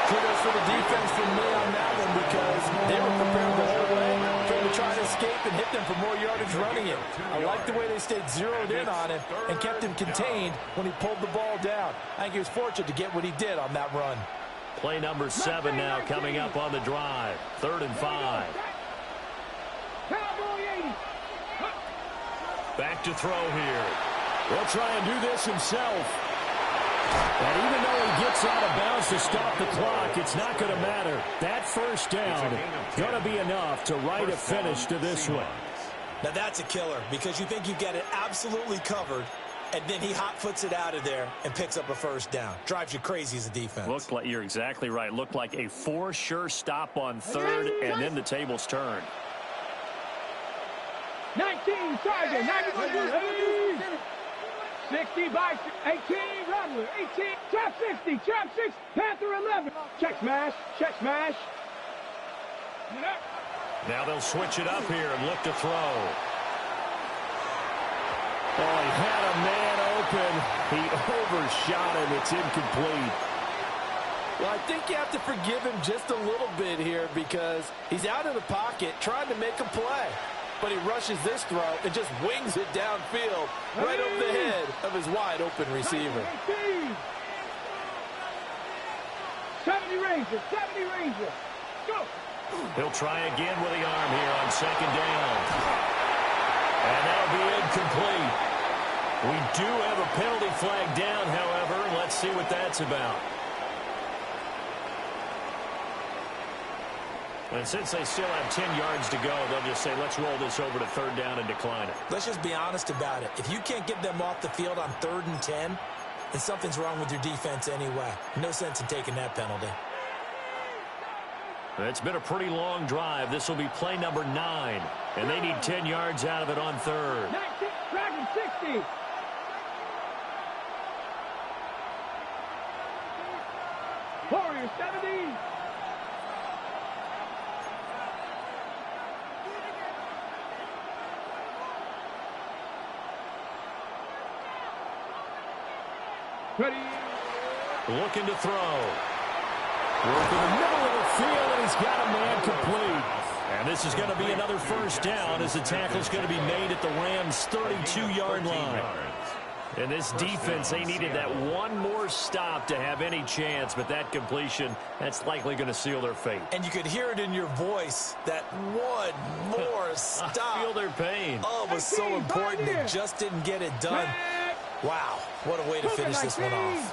Kudos for the defense from me on that one because they were prepared the whole way for him to try to escape and hit them for more yardage running it. I like the way they stayed zeroed in on him and kept him contained when he pulled the ball down. I think he was fortunate to get what he did on that run. Play number 7 now coming up on the drive. 3rd and 5. Back to throw here. He'll try and do this himself. And even though he gets out of bounds to stop the clock, it's not going to matter. That 1st down going to be enough to write a finish to this one. Now that's a killer because you think you've got it absolutely covered, and then he hot-foots it out of there and picks up a 1st down. Drives you crazy as a defense. Looked like, you're exactly right. Looked like a for sure stop on 3rd, and then the tables turned. 19, Tiger, 91, 60 by 18, Rattler, 18, trap 60, trap 6, Panther 11, check smash, check smash. Now they'll switch it up here and look to throw. Oh, he had a man open. He overshot him. It's incomplete. Well, I think you have to forgive him just a little bit here because he's out of the pocket trying to make a play. But he rushes this throw and just wings it downfield right over the head of his wide-open receiver. 70 Rangers, 70 Rangers. Go. He'll try again with the arm here on 2nd down. And that'll be incomplete. We do have a penalty flag down, however. Let's see what that's about. And since they still have 10 yards to go, they'll just say, let's roll this over to 3rd down and decline it. Let's just be honest about it. If you can't get them off the field on 3rd and 10, then something's wrong with your defense anyway. No sense in taking that penalty. It's been a pretty long drive. This will be play number 9. And they need 10 yards out of it on 3rd. 19, Dragon 60. Warriors 70. Ready. Looking to throw. Work in the middle of the field, and he's got a man complete. And this is going to be another 1st down as the tackle's going to be made at the Rams' 32-yard line. And this defense, they needed that one more stop to have any chance, but that completion, that's likely going to seal their fate. And you could hear it in your voice, that one more stop. I feel their pain. Oh, it was so important. They just didn't get it done. Wow, what a way to finish this one off.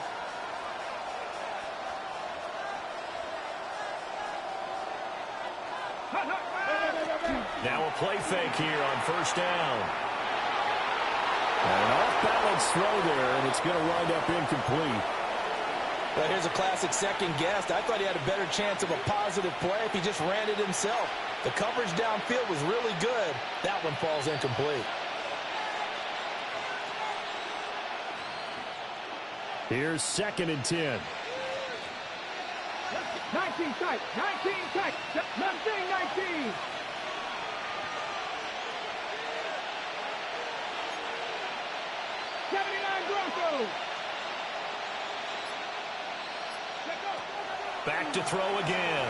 Now a play fake here on 1st down. And an off-balance throw there, and it's going to wind up incomplete. Well, here's a classic second guess. I thought he had a better chance of a positive play if he just ran it himself. The coverage downfield was really good. That one falls incomplete. Here's 2nd and 10. 19 tight, 19 tight, 19. Back to throw again.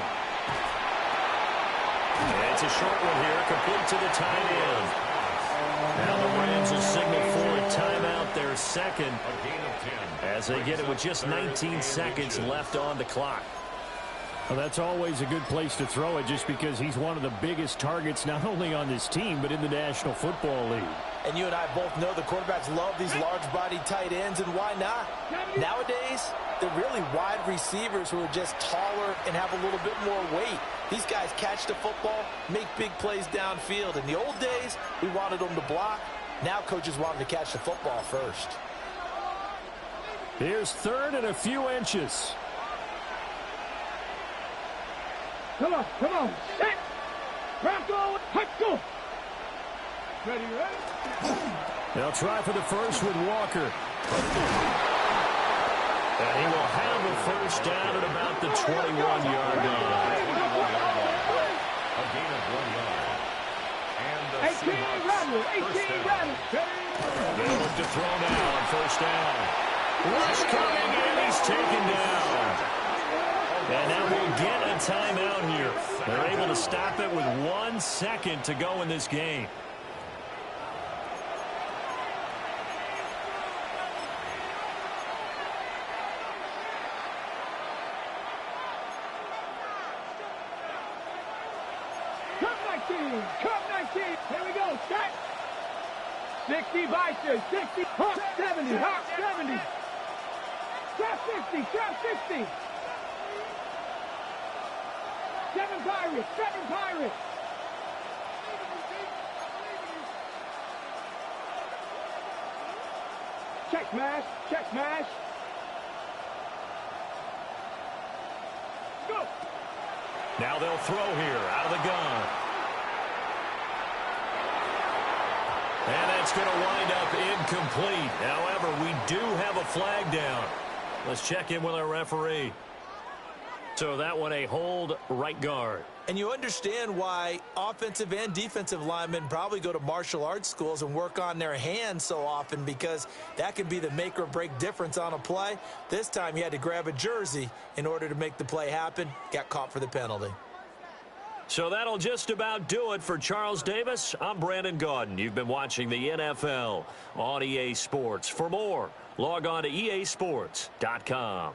And it's a short one here, complete to the tight end. Now the Rams will signal for a timeout. They're their second A gain of 10. as they get it with just 19 seconds left on the clock. Well, that's always a good place to throw it just because he's one of the biggest targets not only on this team but in the National Football League. And you and I both know the quarterbacks love these large-bodied tight ends, and why not? Nowadays, they're really wide receivers who are just taller and have a little bit more weight. These guys catch the football, make big plays downfield. In the old days, we wanted them to block. Now coaches want them to catch the football first. Here's third and a few inches. Come on, come on. Set. Bronco, let's go. Ready, ready? They'll try for the first with Walker. And he will have a first down at about the 21-yard line. A gain of 1 yard. And the 18 Rattler, 18 Rattler. They look to throw now on first down. Rush coming in, he's taken down. And now we'll get a timeout here. They're able to stop it with 1 second to go in this game. Cup 19. Here we go. Set. 60 Bison. 60. Hawk 70. Hawk 70. Trap 60. Trap 60. 7 Pirates. 7 Pirates. Check smash. Check smash. Go. Now they'll throw here out of the gun. And that's going to wind up incomplete. However, we do have a flag down. Let's check in with our referee. So that one a hold right guard. And you understand why offensive and defensive linemen probably go to martial arts schools and work on their hands so often, because that can be the make or break difference on a play. This time he had to grab a jersey in order to make the play happen. Got caught for the penalty. So that'll just about do it for Charles Davis. I'm Brandon Gaudin. You've been watching the NFL on EA Sports. For more, log on to easports.com.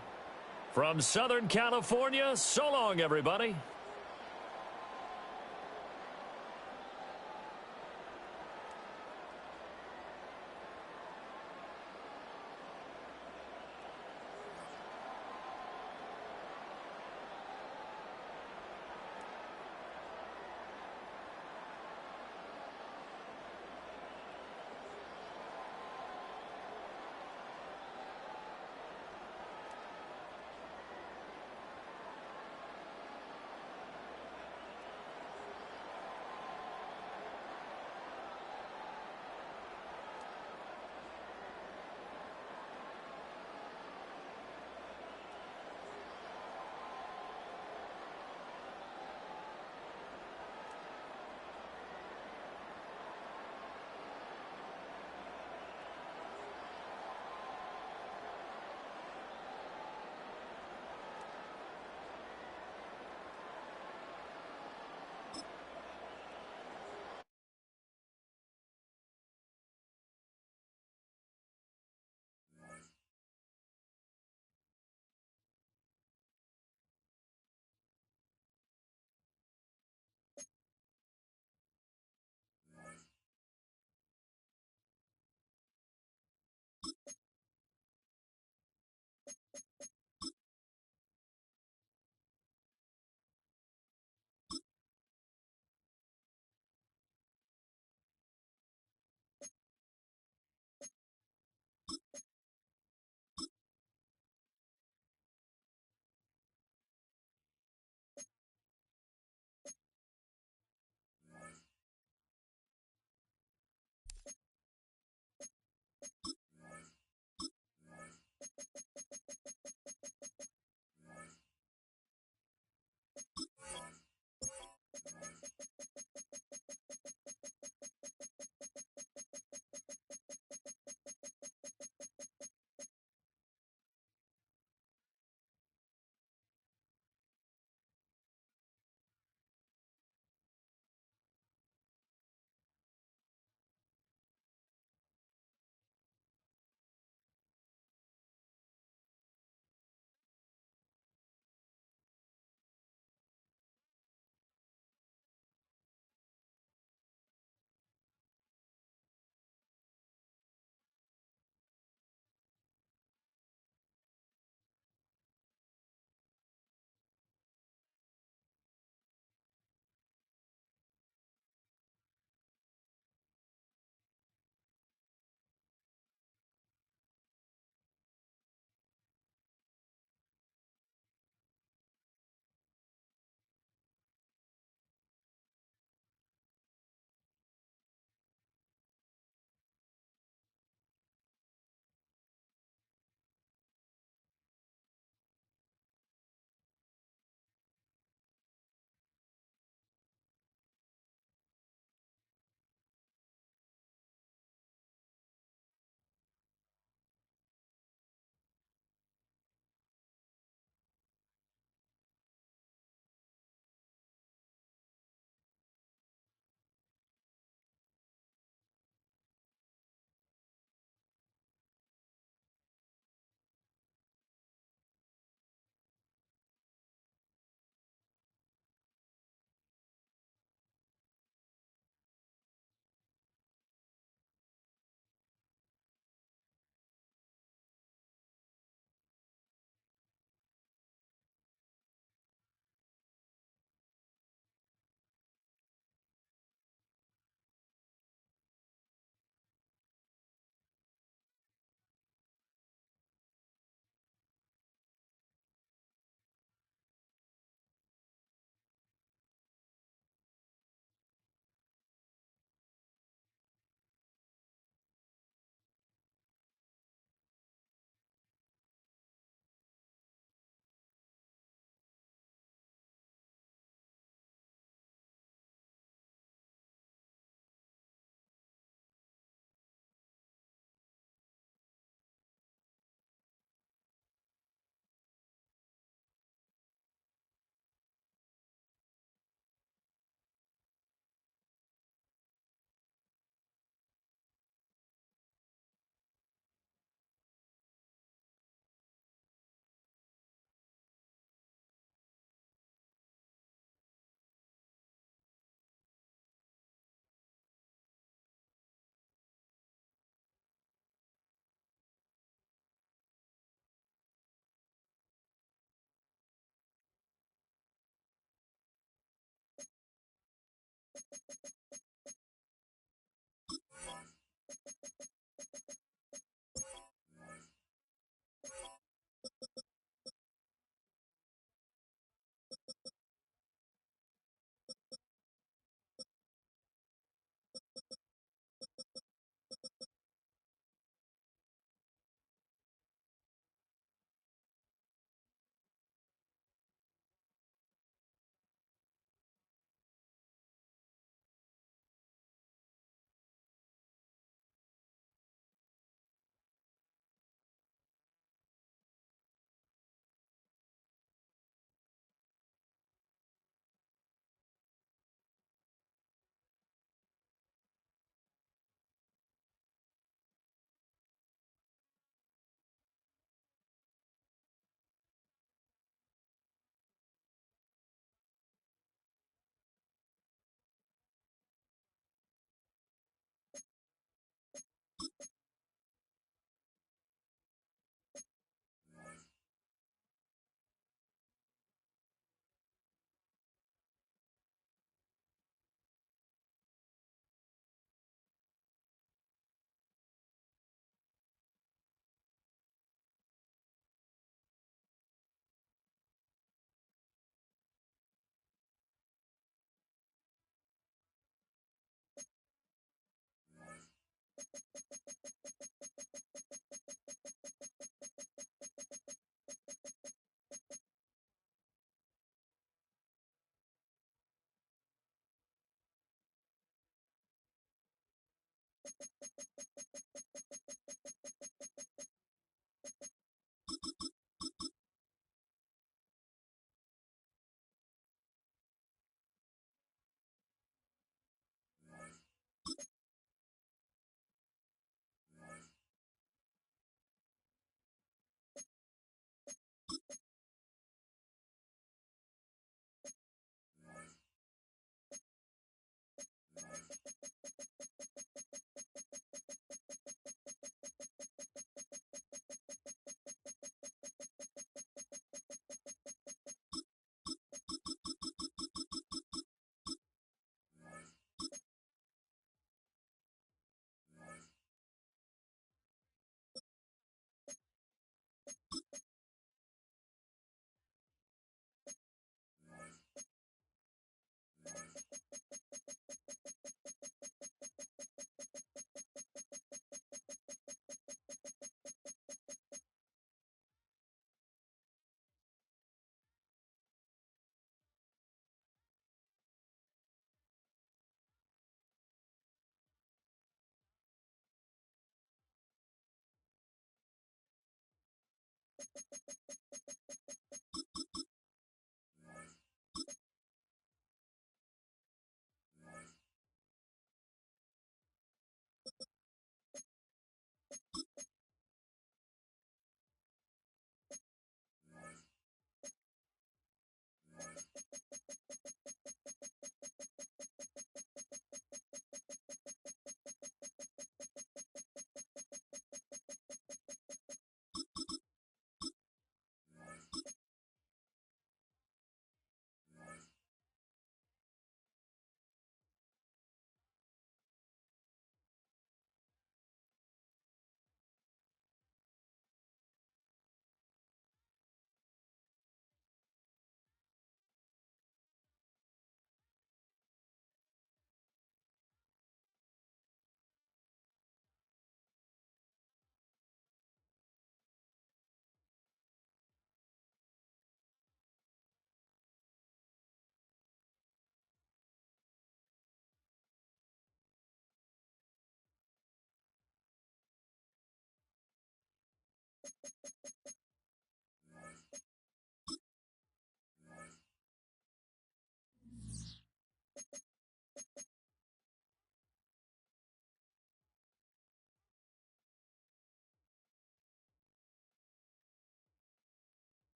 From Southern California, so long, everybody.